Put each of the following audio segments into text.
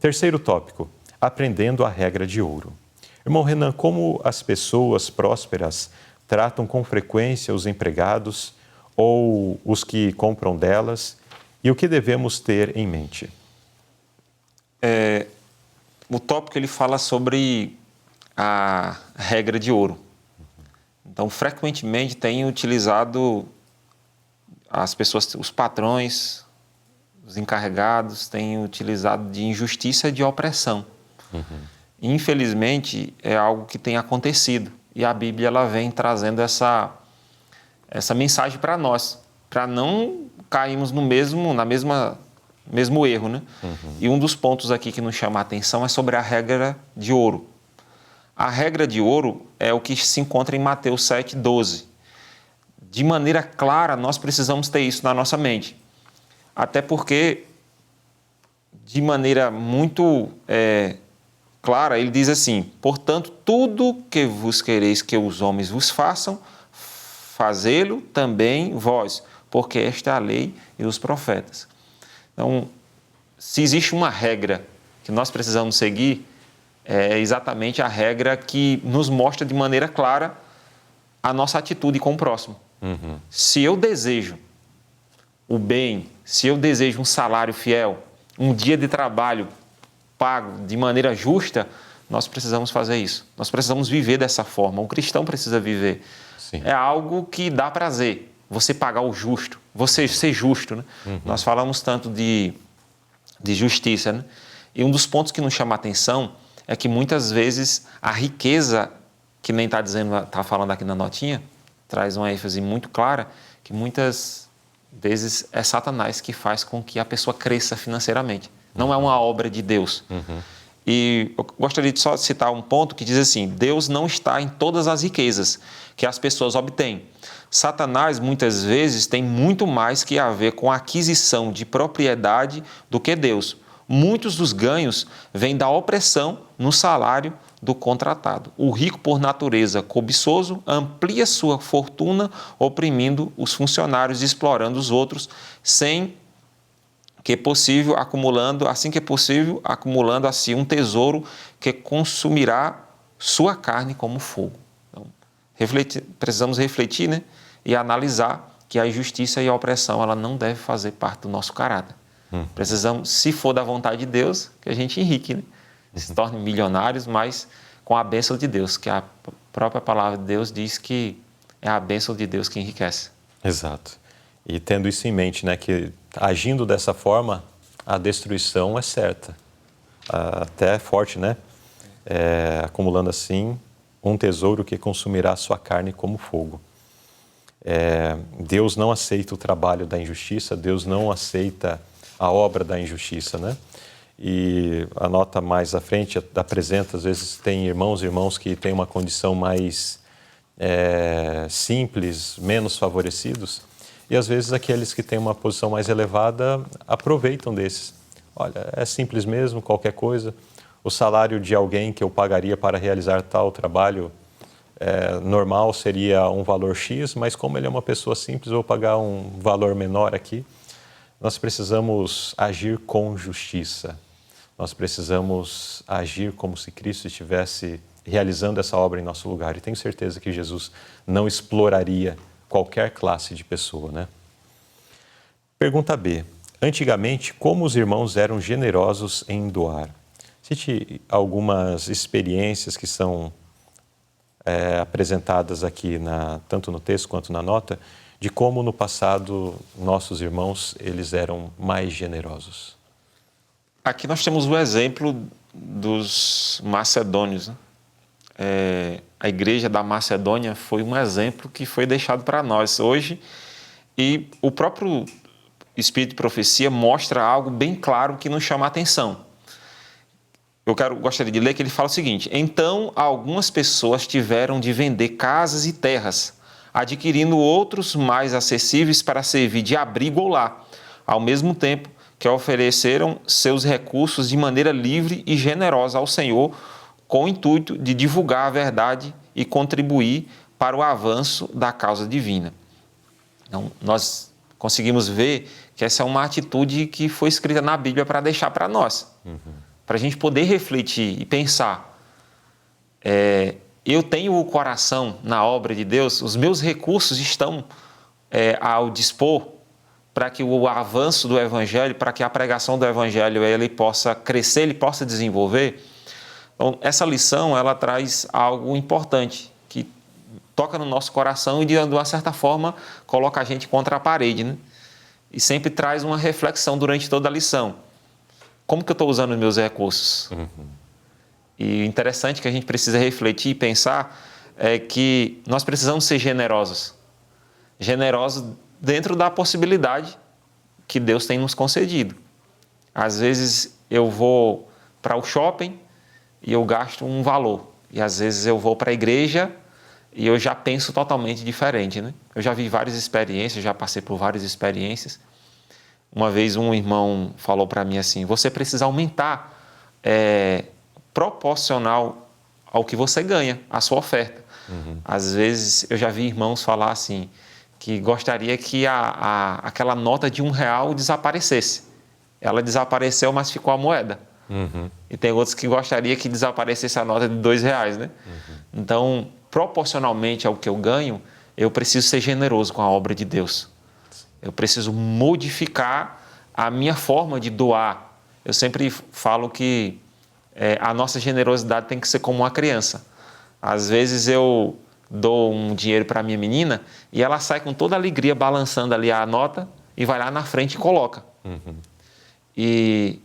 Terceiro tópico, aprendendo a regra de ouro. Irmão Renan, como as pessoas prósperas tratam com frequência os empregados ou os que compram delas e o que devemos ter em mente? O tópico ele fala sobre a regra de ouro. Então, frequentemente tem utilizado as pessoas, os patrões, os encarregados, têm utilizado de injustiça e de opressão. Infelizmente, é algo que tem acontecido e a Bíblia ela vem trazendo essa mensagem para nós, para não cairmos no mesmo erro, né? E um dos pontos aqui que nos chama a atenção é sobre a regra de ouro. A regra de ouro é o que se encontra em Mateus 7,12. De maneira clara, nós precisamos ter isso na nossa mente. Até porque, de maneira muito clara, ele diz assim: portanto, tudo que vos quereis que os homens vos façam, fazê-lo também vós, porque esta é a lei e os profetas. Então, se existe uma regra que nós precisamos seguir, é exatamente a regra que nos mostra de maneira clara a nossa atitude com o próximo. Se eu desejo o bem, se eu desejo um salário fiel, um dia de trabalho pago de maneira justa, nós precisamos fazer isso. Nós precisamos viver dessa forma. O cristão precisa viver. Sim. É algo que dá prazer, você pagar o justo, você ser justo, né? Nós falamos tanto de justiça, né? E um dos pontos que nos chama a atenção é que muitas vezes a riqueza, que nem está falando aqui na notinha, traz uma ênfase muito clara, que muitas vezes é Satanás que faz com que a pessoa cresça financeiramente. Não é uma obra de Deus. E eu gostaria de só citar um ponto que diz assim: Deus não está em todas as riquezas que as pessoas obtêm. Satanás, muitas vezes, tem muito mais que a ver com a aquisição de propriedade do que Deus. Muitos dos ganhos vêm da opressão no salário do contratado. O rico, por natureza cobiçoso, amplia sua fortuna, oprimindo os funcionários e explorando os outros, acumulando assim um tesouro que consumirá sua carne como fogo. Então, precisamos refletir, né, e analisar que a injustiça e a opressão ela não deve fazer parte do nosso caráter. Precisamos, se for da vontade de Deus, que a gente enrique, né? Se torne milionários, mas com a bênção de Deus, que a própria palavra de Deus diz que é a bênção de Deus que enriquece. Exato. E tendo isso em mente, né, que agindo dessa forma, a destruição é certa. Até é forte, né? Acumulando assim um tesouro que consumirá a sua carne como fogo. Deus não aceita o trabalho da injustiça, Deus não aceita a obra da injustiça, né? E a nota mais à frente apresenta, às vezes tem irmãos que têm uma condição mais simples, menos favorecidos, e às vezes aqueles que têm uma posição mais elevada aproveitam desses. Olha, é simples mesmo, qualquer coisa. O salário de alguém que eu pagaria para realizar tal trabalho normal seria um valor X, mas como ele é uma pessoa simples, eu vou pagar um valor menor aqui. Nós precisamos agir com justiça. Nós precisamos agir como se Cristo estivesse realizando essa obra em nosso lugar. E tenho certeza que Jesus não exploraria qualquer classe de pessoa, né? Pergunta B. Antigamente, como os irmãos eram generosos em doar? Cite algumas experiências que são apresentadas aqui, tanto no texto quanto na nota, de como no passado nossos irmãos eles eram mais generosos. Aqui nós temos o exemplo dos macedônios, né? A igreja da Macedônia foi um exemplo que foi deixado para nós hoje, e o próprio Espírito de Profecia mostra algo bem claro que nos chama a atenção. Gostaria de ler que ele fala o seguinte: então algumas pessoas tiveram de vender casas e terras, adquirindo outros mais acessíveis para servir de abrigo ou lar, ao mesmo tempo que ofereceram seus recursos de maneira livre e generosa ao Senhor, com o intuito de divulgar a verdade e contribuir para o avanço da causa divina. Então, nós conseguimos ver que essa é uma atitude que foi escrita na Bíblia para deixar para nós. para a gente poder refletir e pensar, eu tenho o coração na obra de Deus, os meus recursos estão ao dispor para que o avanço do Evangelho, para que a pregação do Evangelho ele possa crescer, ele possa desenvolver. Então, essa lição ela traz algo importante, que toca no nosso coração e, de uma certa forma, coloca a gente contra a parede, né? E sempre traz uma reflexão durante toda a lição. Como que eu estou usando os meus recursos? E interessante que a gente precisa refletir e pensar é que nós precisamos ser generosos. Generosos dentro da possibilidade que Deus tem nos concedido. Às vezes eu vou para o shopping e eu gasto um valor. E às vezes eu vou para a igreja e eu já penso totalmente diferente, né? Eu já vi várias experiências, já passei por várias experiências. Uma vez um irmão falou para mim assim, você precisa aumentar proporcional ao que você ganha, a sua oferta. Às vezes eu já vi irmãos falar assim, que gostaria que aquela nota de R$1 desaparecesse. Ela desapareceu, mas ficou a moeda. E tem outros que gostariam que desaparecesse a nota de R$2, né? Então, proporcionalmente ao que eu ganho, eu preciso ser generoso com a obra de Deus. Eu preciso modificar a minha forma de doar. Eu sempre falo que a nossa generosidade tem que ser como uma criança. Às vezes eu dou um dinheiro para a minha menina e ela sai com toda a alegria balançando ali a nota e vai lá na frente e coloca. E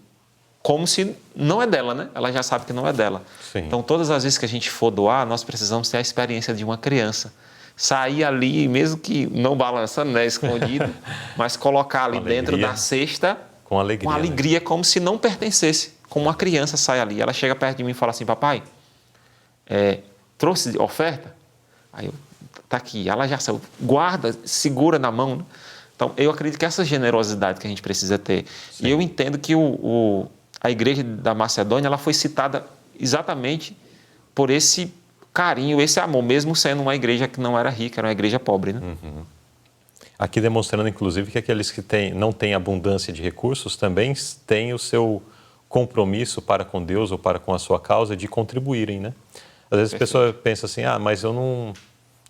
como se não é dela, né? Ela já sabe que não é dela. Sim. Então, todas as vezes que a gente for doar, nós precisamos ter a experiência de uma criança. Sair ali, mesmo que não balançando, né, escondido, mas colocar ali dentro da cesta com alegria, né? Como se não pertencesse. Como uma criança sai ali. Ela chega perto de mim e fala assim, papai, trouxe oferta? Aí eu, tá aqui. Ela já saiu, guarda, segura na mão. Né? Então, eu acredito que essa generosidade que a gente precisa ter. Sim. E eu entendo que a igreja da Macedônia ela foi citada exatamente por esse carinho, esse amor, mesmo sendo uma igreja que não era rica, era uma igreja pobre. Né? Aqui demonstrando, inclusive, que aqueles que não têm abundância de recursos também têm o seu compromisso para com Deus ou para com a sua causa de contribuírem, né? Às vezes a pessoa pensa assim, mas eu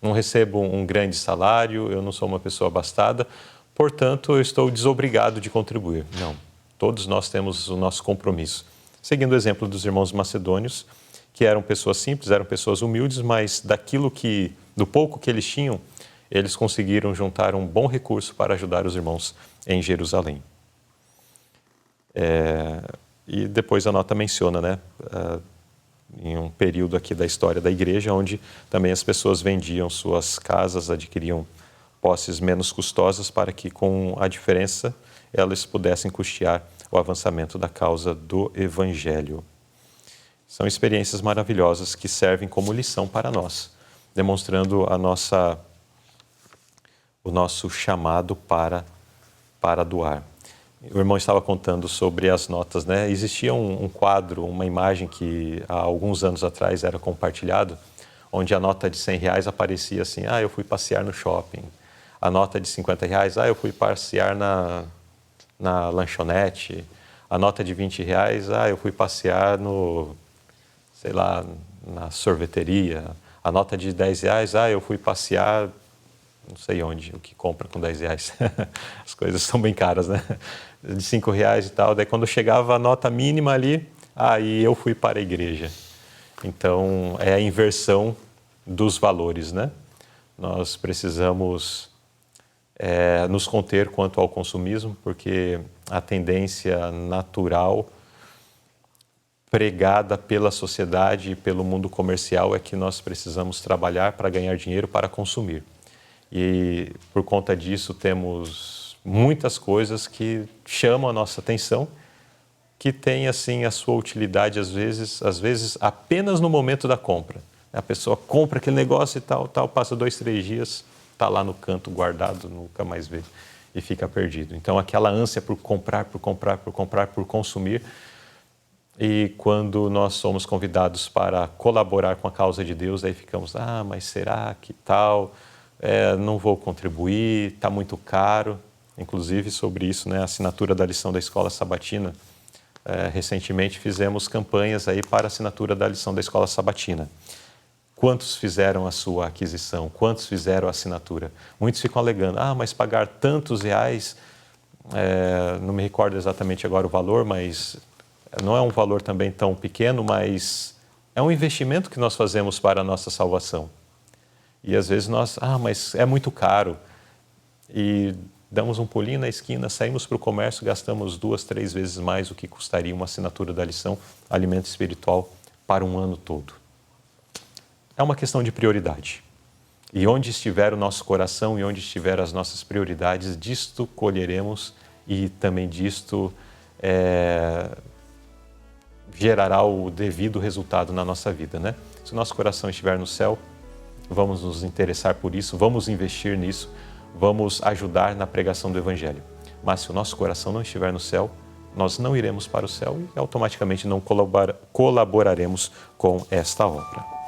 não recebo um grande salário, eu não sou uma pessoa abastada, portanto, eu estou desobrigado de contribuir. Não, todos nós temos o nosso compromisso. Seguindo o exemplo dos irmãos macedônios, que eram pessoas simples, eram pessoas humildes, mas do pouco que eles tinham, eles conseguiram juntar um bom recurso para ajudar os irmãos em Jerusalém. E depois a nota menciona, né, em um período aqui da história da igreja, onde também as pessoas vendiam suas casas, adquiriam posses menos custosas para que, com a diferença, elas pudessem custear o avançamento da causa do Evangelho. São experiências maravilhosas que servem como lição para nós, demonstrando o nosso chamado para doar. O irmão estava contando sobre as notas, né? Existia um quadro, uma imagem que há alguns anos atrás era compartilhado, onde a nota de R$100 aparecia assim, eu fui passear no shopping. A nota de R$50, eu fui passear na lanchonete. A nota de R$20, eu fui passear na sorveteria. A nota de R$10, eu fui passear não sei onde, o que compra com R$10. As coisas são bem caras, né? De R$5 e tal. Daí quando chegava a nota mínima ali, aí eu fui para a igreja. Então, é a inversão dos valores, né? Nós precisamos nos conter quanto ao consumismo, porque a tendência natural pregada pela sociedade e pelo mundo comercial é que nós precisamos trabalhar para ganhar dinheiro para consumir. E por conta disso temos muitas coisas que chamam a nossa atenção, que têm assim a sua utilidade às vezes apenas no momento da compra. A pessoa compra aquele negócio e tal, passa 2, 3 dias, está lá no canto guardado, nunca mais vê e fica perdido. Então aquela ânsia por comprar, por consumir. E quando nós somos convidados para colaborar com a causa de Deus, aí ficamos, mas será que tal? Não vou contribuir, está muito caro. Inclusive sobre isso, né, a assinatura da lição da Escola Sabatina, recentemente fizemos campanhas aí para assinatura da lição da Escola Sabatina. Quantos fizeram a sua aquisição? Quantos fizeram a assinatura? Muitos ficam alegando, mas pagar tantos reais, não me recordo exatamente agora o valor, mas não é um valor também tão pequeno, mas é um investimento que nós fazemos para a nossa salvação. E às vezes nós, mas é muito caro. E damos um pulinho na esquina, saímos para o comércio, gastamos 2, 3 vezes mais o que custaria uma assinatura da lição, alimento espiritual, para um ano todo. É uma questão de prioridade. E onde estiver o nosso coração e onde estiver as nossas prioridades, disto colheremos e também disto gerará o devido resultado na nossa vida, né? Se o nosso coração estiver no céu, vamos nos interessar por isso, vamos investir nisso, vamos ajudar na pregação do Evangelho. Mas se o nosso coração não estiver no céu, nós não iremos para o céu e automaticamente não colaboraremos com esta obra.